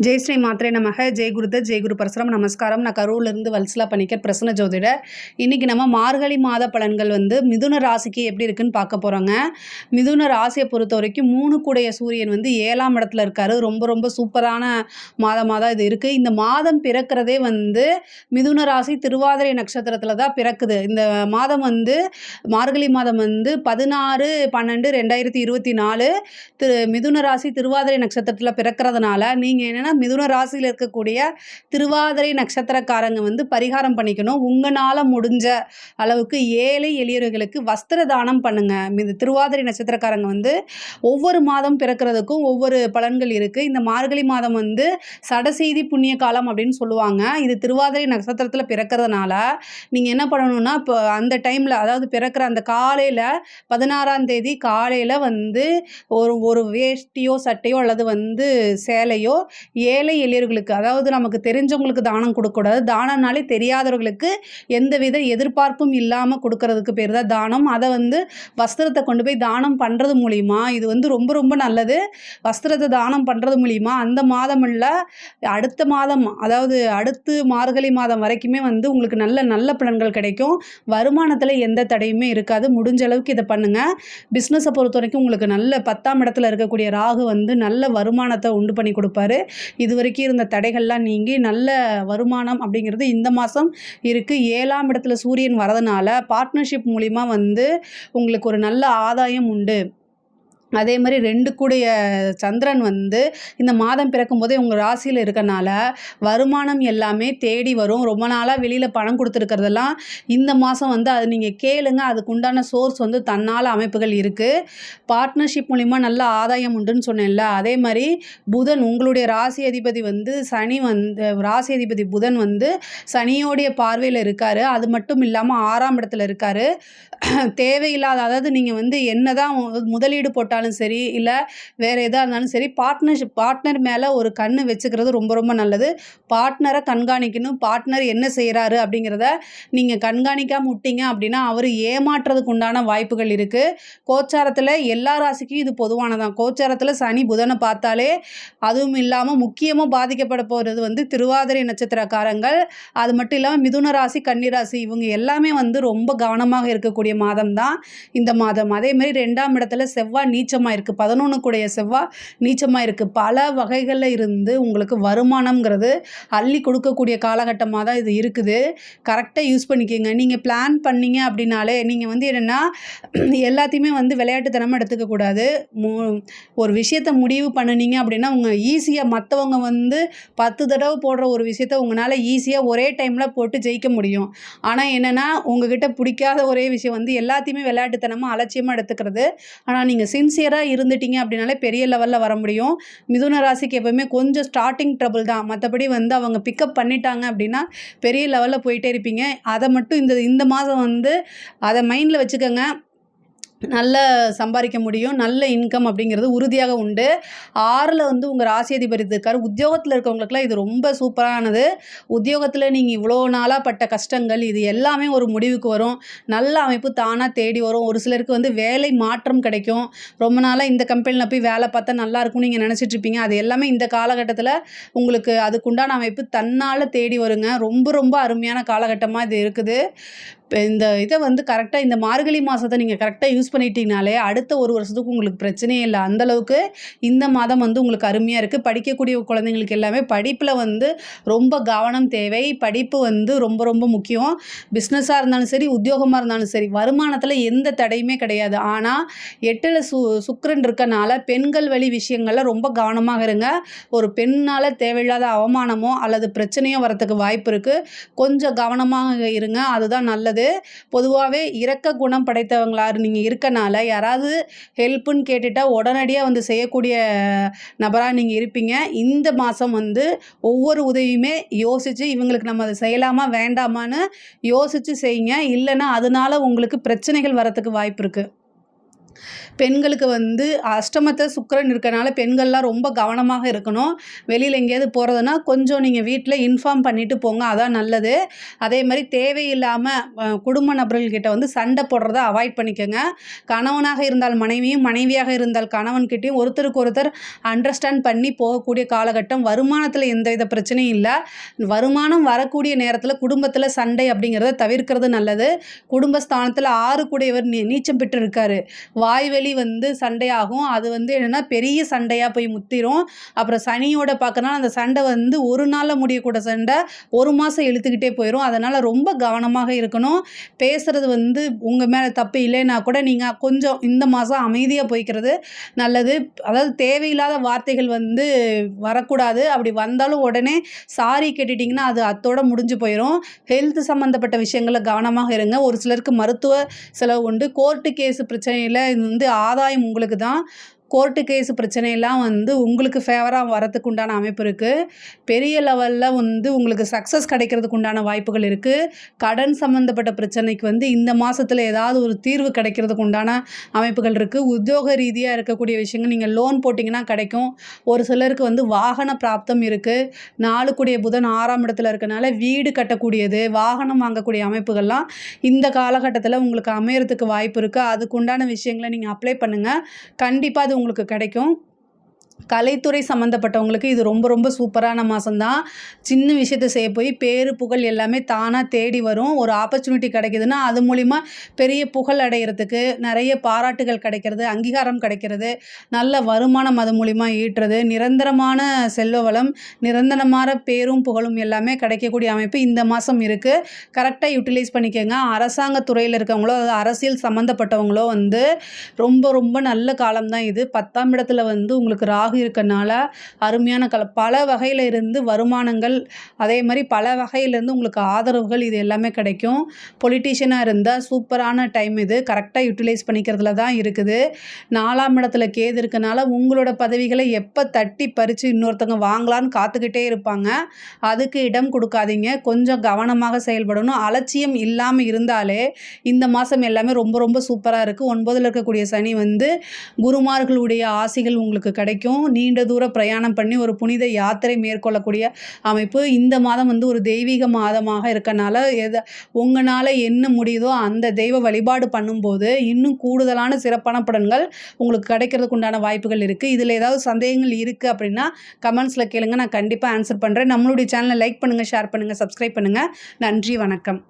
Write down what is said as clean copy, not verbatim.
ஜெய் ஸ்ரீ மாத்ரே நமக. ஜெய் குருதத், ஜெய் குரு பரசுராம். நமஸ்காரம். நான் கரூர்லேருந்து வல்சலா பணிக்கர், பிரசன்ன ஜோதிடர். இன்றைக்கி நம்ம மார்கழி மாத பலன்கள் மிதுன ராசிக்கு எப்படி இருக்குன்னு பார்க்க போகிறோங்க. மிதுன ராசியை பொறுத்த வரைக்கும் 3 கூடைய சூரியன் 7ஆம் இடத்துல இருக்கார். ரொம்ப ரொம்ப சூப்பரான மாதமாக தான் இது இருக்குது. இந்த மாதம் பிறக்கிறதே மிதுன ராசி திருவாதிரை நட்சத்திரத்தில் தான் பிறக்குது. இந்த மாதம் மார்கழி மாதம் 16/12/2024 மிதுன ராசி திருவாதிரை நட்சத்திரத்தில் பிறக்கிறதுனால நீங்கள் என்னென்னா மிதுன ராசியில் இருக்கக்கூடிய திருவாதிரை நட்சத்திரக்காரங்க பரிகாரம் பண்ணிக்கணும். உங்களால் முடிஞ்ச அளவுக்கு ஏழை எளியவர்களுக்கு வஸ்திர தானம் பண்ணுங்கள். இந்த திருவாதிரை நட்சத்திரக்காரங்க ஒவ்வொரு மாதம் பிறக்கிறதுக்கும் ஒவ்வொரு பலன்கள் இருக்குது. இந்த மார்கழி மாதம் சடசெய்தி புண்ணிய காலம் அப்படின்னு சொல்லுவாங்க. இது திருவாதிரை நட்சத்திரத்தில் பிறக்கிறதுனால நீங்கள் என்ன பண்ணணும்னா, இப்போ அந்த டைமில், அதாவது பிறக்கிற அந்த காலையில் 16ஆம் தேதி காலையில் ஒரு வேஷ்டியோ சட்டையோ அல்லது சேலையோ ஏழை எளியவர்களுக்கு, அதாவது நமக்கு தெரிஞ்சவங்களுக்கு தானம் கொடுக்கக்கூடாது. தானம்னாலே தெரியாதவர்களுக்கு எந்தவித எதிர்பார்ப்பும் இல்லாமல் கொடுக்கறதுக்கு பேர் தான் தானம். அதை வஸ்திரத்தை கொண்டு போய் தானம் பண்ணுறது மூலிமா இது ரொம்ப ரொம்ப நல்லது. வஸ்திரத்தை தானம் பண்ணுறது மூலிமா அந்த மாதம் இல்லை, அடுத்த மாதம், அதாவது அடுத்து மார்கழி மாதம் வரைக்குமே உங்களுக்கு நல்ல நல்ல பலன்கள் கிடைக்கும். வருமானத்தில் எந்த தடையுமே இருக்காது. முடிஞ்ச அளவுக்கு இதை பண்ணுங்கள். பிஸ்னஸை பொறுத்த வரைக்கும் உங்களுக்கு நல்ல 10ஆம் இடத்துல இருக்கக்கூடிய ராகு நல்ல வருமானத்தை உண்டு பண்ணி கொடுப்பாரு. இது வரைக்கும் இருந்த தடைகள்லாம் நீங்கி நல்ல வருமானம் அப்படிங்கிறது இந்த மாதம் இருக்குது. 7ஆம் இடத்துல சூரியன் வரதுனால பார்ட்னர்ஷிப் மூலிமா உங்களுக்கு ஒரு நல்ல ஆதாயம் உண்டு. அதே மாதிரி 2 கூடைய சந்திரன் இந்த மாதம் பிறக்கும் போதே உங்கள் ராசியில் இருக்கனால வருமானம் எல்லாமே தேடி வரும். ரொம்ப நாளாக வெளியில் பணம் கொடுத்துருக்கிறதெல்லாம் இந்த மாதம் அது நீங்கள் கேளுங்க. அதுக்கு உண்டான சோர்ஸ் தன்னால் அமைப்புகள் இருக்குது. பார்ட்னர்ஷிப் மூலிமா நல்ல ஆதாயம் உண்டுன்னு சொன்னேன்ல. அதே மாதிரி புதன், உங்களுடைய ராசி அதிபதி சனி ராசி அதிபதி புதன் சனியோடைய பார்வையில் இருக்கார். அது மட்டும் இல்லாமல் 6ஆம் இடத்துல இருக்கார். தேவையில்லாத, அதாவது நீங்கள் என்ன தான் முதலீடு போட்டாலும் சரி, இல்லை வேறு எதாக இருந்தாலும் சரி, பார்ட்னர் மேலே ஒரு கண்ணு வச்சுக்கிறது ரொம்ப ரொம்ப நல்லது. பார்ட்னரை கண்காணிக்கணும். பார்ட்னர் என்ன செய்கிறாரு அப்படிங்கிறத நீங்கள் கண்காணிக்காமல் விட்டீங்க அப்படின்னா அவர் ஏமாற்றுறதுக்கு உண்டான வாய்ப்புகள் இருக்குது. கோச்சாரத்தில் எல்லா ராசிக்கும் இது பொதுவானதான். கோச்சாரத்தில் சனி புதனை பார்த்தாலே, அதுவும் இல்லாமல் முக்கியமாக பாதிக்கப்பட போகிறது திருவாதிரை நட்சத்திரக்காரங்கள். அது மட்டும் இல்லாமல் மிதுன ராசி, கன்னி ராசி, இவங்க எல்லாமே ரொம்ப கவனமாக இருக்கக்கூடிய மாதம் தான் இந்த மாதம். அதே மாதிரி 2ஆம் இடத்துல செவ்வாய் நீச்சமாக இருக்குது. 11 கூடைய செவ்வாய் நீச்சமாக இருக்குது. பல வகைகளில் இருந்து உங்களுக்கு வருமானம்ங்கிறது அள்ளி கொடுக்கக்கூடிய காலகட்டமாக தான் இது இருக்குது. கரெக்டாக யூஸ் பண்ணிக்கோங்க. நீங்கள் பிளான் பண்ணீங்க அப்படின்னாலே நீங்கள் என்னென்னா எல்லாத்தையுமே விளையாட்டுத்தனமாக எடுத்துக்கக்கூடாது. ஒரு விஷயத்தை முடிவு பண்ணினீங்க அப்படின்னா உங்கள் ஈஸியாக மற்றவங்க 10 தடவை போடுற ஒரு விஷயத்த உங்களால் ஈஸியாக ஒரே டைமில் போட்டு ஜெயிக்க முடியும். ஆனால் என்னென்னா உங்ககிட்ட பிடிக்காத ஒரே விஷயம் எல்லாத்தையுமே விளையாட்டுத்தனமாக அலட்சியமாக எடுத்துக்கிறது. ஆனால் நீங்கள் சின்சியராக இருந்துட்டீங்க அப்படின்னாலே பெரிய லெவலில் வர முடியும். மிதுன ராசிக்கு எப்போவுமே கொஞ்சம் ஸ்டார்டிங் ட்ரபிள் தான். மற்றபடி அவங்க பிக்கப் பண்ணிட்டாங்க அப்படின்னா பெரிய லெவலில் போயிட்டே இருப்பீங்க. அதை மட்டும் இந்த மாதம் அதை மைண்டில் வச்சுக்கோங்க. நல்ல சம்பாதிக்க முடியும். நல்ல இன்கம் அப்படிங்கிறது உறுதியாக உண்டு. 6ல் உங்கள் ராசி அதிபதி இருக்கார். உத்தியோகத்தில் இருக்கவங்களுக்குலாம் இது ரொம்ப சூப்பரானது. உத்தியோகத்தில் நீங்கள் இவ்வளோ நாளாக பட்ட கஷ்டங்கள் இது எல்லாமே ஒரு முடிவுக்கு வரும். நல்ல அமைப்பு தானாக தேடி வரும். ஒரு சிலருக்கு வேலை மாற்றம் கிடைக்கும். ரொம்ப நாளாக இந்த கம்பெனியில் போய் வேலை பார்த்தா நல்லாயிருக்கும் நீங்கள் நினச்சிட்ருப்பீங்க. அது எல்லாமே இந்த காலகட்டத்தில் உங்களுக்கு அதுக்குண்டான அமைப்பு தன்னால் தேடி வருங்க. ரொம்ப ரொம்ப அருமையான காலகட்டமாக இது இருக்குது. இப்போ இந்த இதை கரெக்டாக இந்த மார்கழி மாதத்தை நீங்கள் கரெக்டாக யூஸ் பண்ணிட்டீங்கனாலே அடுத்த ஒரு வருஷத்துக்கு உங்களுக்கு பிரச்சனையே இல்லை. அந்தளவுக்கு இந்த மாதம் உங்களுக்கு அருமையாக இருக்குது. படிக்கக்கூடிய குழந்தைங்களுக்கு எல்லாமே படிப்பில் ரொம்ப கவனம் தேவை. படிப்பு ரொம்ப ரொம்ப முக்கியம். பிஸ்னஸாக இருந்தாலும் சரி, உத்தியோகமாக இருந்தாலும் சரி, வருமானத்தில் எந்த தடையுமே கிடையாது. ஆனால் 8ல் சுக்கிரன் இருக்கனால பெண்கள் வழி விஷயங்களில் ரொம்ப கவனமாக இருங்க. ஒரு பெண்ணால் தேவையில்லாத அவமானமோ அல்லது பிரச்சனையோ வரத்துக்கு வாய்ப்பு இருக்குது. கொஞ்சம் கவனமாக இருங்க. அதுதான் நல்லது. பொதுவாகவே இரக்க குணம் படைத்தவங்களாக நீங்கள் இருக்கனால யாராவது ஹெல்ப்புன்னு கேட்டுட்டா உடனடியாக செய்யக்கூடிய நபராக நீங்கள் இருப்பீங்க. இந்த மாதம் ஒவ்வொரு உதவியுமே யோசித்து இவங்களுக்கு நம்ம அதை செய்யலாமா வேண்டாமான்னு யோசித்து செய்யுங்க. இல்லைன்னா அதனால உங்களுக்கு பிரச்சனைகள் வரத்துக்கு வாய்ப்பு இருக்குது. பெண்களுக்கு வந்து அஷ்டமத்துல சுக்கிரன் இருக்கனால பெண்கள்லாம் ரொம்ப கவனமாக இருக்கணும். வெளியில எங்கேயாவது போறதுன்னா, கொஞ்சம் நீங்க வீட்ல இன்ஃபார்ம் பண்ணிட்டு போங்க. அதான் நல்லது. அதே மாரி தேவையில்லாம குடும்ப நபர்கள்கிட்ட வந்து சண்டை போடுறத அவாய்ட் பண்ணிக்கங்க. கணவனாக இருந்தால் மனைவியும், மனைவியாக இருந்தால் கணவன்கிட்டயும் ஒருத்தருக்கு ஒருத்தர் அண்டர்ஸ்டாண்ட் பண்ணி போகக்கூடிய காலகட்டம். வருமானத்தில எந்தவித பிரச்சனையும் இல்ல. வருமானம் வரக்கூடிய நேரத்தில குடும்பத்தில சண்டை அப்படிங்கிறத தவிர்க்கிறது நல்லது. குடும்பஸ்தானத்தில 6 கூடையவர் நீச்சம் பெற்று இருக்காரு. வாய்வழி வந்து சண்டையாகும். அது வந்து என்னன்னா பெரிய சண்டையா போய் முத்திரும். அப்புறம் சனியோட பார்க்கறனால அந்த சண்டை வந்து ஒரு நாள்ல முடியக்கூடிய சண்டை 1 மாசம் இழுத்துக்கிட்டே போயிரும். அதனால ரொம்ப கவனமாக இருக்கணும். பேசுறது வந்து உங்க மேல தப்பு இல்லைன்னா கூட நீங்க கொஞ்சம் இந்த மாசம் அமைதியா போய்க்கிறது நல்லது. அதாவது தேவையில்லாத வார்த்தைகள் வந்து வரக்கூடாது. அப்படி வந்தாலும் உடனே சாரி கேட்டுட்டீங்கன்னா, அது அத்தோட முடிஞ்சு போயிரும். ஹெல்த் சம்மந்தப்பட்ட விஷயங்கள்ல கவனமாக இருங்க. ஒரு சிலருக்கு மருத்துவ செலவு உண்டு. கோர்ட்டு கேஸ் பிரச்சனையில இது வந்து ஆதாயம் உங்களுக்கு தான். கோர்ட்டு கேஸ் பிரச்சனையெல்லாம் வந்து உங்களுக்கு ஃபேவரா வரதுக்கு உண்டான அமைப்பு இருக்கு. பெரிய லெவல்ல வந்து உங்களுக்கு சக்சஸ் கிடைக்கிறதுக்கு உண்டான வாய்ப்புகள் இருக்கு. கடன் சம்மந்தப்பட்ட பிரச்சனைக்கு வந்து இந்த மாசத்துல ஏதாவது ஒரு தீர்வு கிடைக்கிறதுக்கு உண்டான அமைப்புகள் இருக்கு. உத்தியோக ரீதியா இருக்கக்கூடிய விஷயங்கள் நீங்க லோன் போட்டீங்கன்னா கிடைக்கும். ஒரு சிலருக்கு வந்து வாகன பிராப்தம் இருக்கு. 4 கூடிய புதன் 6ஆம் இடத்துல இருக்கனால வீடு கட்டக்கூடியது, வாகனம் வாங்கக்கூடிய அமைப்புகள்லாம் இந்த காலகட்டத்துல உங்களுக்கு அமையறதுக்கு வாய்ப்பு இருக்கு. அதுக்கு உண்டான விஷயங்கள நீங்க அப்ளை பண்ணுங்க. கண்டிப்பா அது உங்களுக்கு கிடைக்கும். கலைத்துறை சம்மந்தப்பட்டவங்களுக்கு இது ரொம்ப ரொம்ப சூப்பரான மாசம் தான். சின்ன விஷயத்த செய்ய போய் பேரு, புகழ் எல்லாமே தானா தேடி வரும். ஒரு ஆப்பர்ச்சுனிட்டி கிடைக்குதுன்னா, அது மூலியமா பெரிய புகழ் அடையறதுக்கு, நெறைய பாராட்டுகள் கிடைக்கிறது, அங்கீகாரம் கிடைக்கிறது, நல்ல வருமானம் அது மூலியமா ஈட்டுறது, நிரந்தரமான செல்வ வளம், நிரந்தரமான பேரும், புகழும் எல்லாமே கிடைக்கக்கூடிய அமைப்பு இந்த மாசம் இருக்கு. கரெக்ட்டா யுட்டிலைஸ் பண்ணிக்கங்க. அரசாங்க துறையில இருக்கவங்களோ, அதாவது அரசியல் சம்மந்தப்பட்டவங்களோ வந்து ரொம்ப ரொம்ப நல்ல காலம் தான் இது. 10ஆம் இடத்துல வந்து உங்களுக்கு ராகு இருக்கனால அருமையான காலம். பல வகையில இருந்து வருமானங்கள், அதே மாரி பல வகையிலேருந்து உங்களுக்கு ஆதரவுகள் இது எல்லாமே கிடைக்கும். பொலிட்டீஷியனா இருந்தா சூப்பரான டைம் இது. கரெக்ட்டா யுட்டிலைஸ் பண்ணிக்கிறதுல தான் இருக்குது. 4ஆம் இடத்துல கேது இருக்கனால உங்களோட பதவிகளை எப்ப தட்டி பறிச்சு இன்னொருத்தவங்க வாங்கலான்னு காத்துக்கிட்டே இருப்பாங்க. அதுக்கு இடம் குடுக்காதீங்க. கொஞ்சம் கவனமாக செயல்படணும். அலட்சியம் இல்லாம இருந்தாலே இந்த மாசம் எல்லாமே ரொம்ப ரொம்ப சூப்பரா இருக்கு. 9ல இருக்கக்கூடிய சனி வந்து குருமார்களுடைய ஆசிகள் உங்களுக்கு கிடைக்கும். நீண்ட தூர பிரயாணம் பண்ணி ஒரு புனித யாத்திரை மேற்கொள்ளக்கூடிய அமைப்பு. இந்த மாதம் வந்து ஒரு தெய்வீக மாதமாக இருக்கனால உங்கனால என்ன முடியுதோ அந்த தெய்வ வழிபாடு பண்ணும்போது இன்னும் கூடுதலான சிறப்பான பலன்கள் உங்களுக்கு கிடைக்கிறதுக்கு உண்டான வாய்ப்புகள் இருக்கு. இதுல ஏதாவது சந்தேகங்கள் இருக்கு அப்படின்னா கமெண்ட்ஸ்ல கேளுங்க. நான் கண்டிப்பா ஆன்சர் பண்றேன். நம்மளுடைய சேனலை லைக் பண்ணுங்க, ஷேர் பண்ணுங்க, சப்ஸ்கிரைப் பண்ணுங்க. நன்றி, வணக்கம்.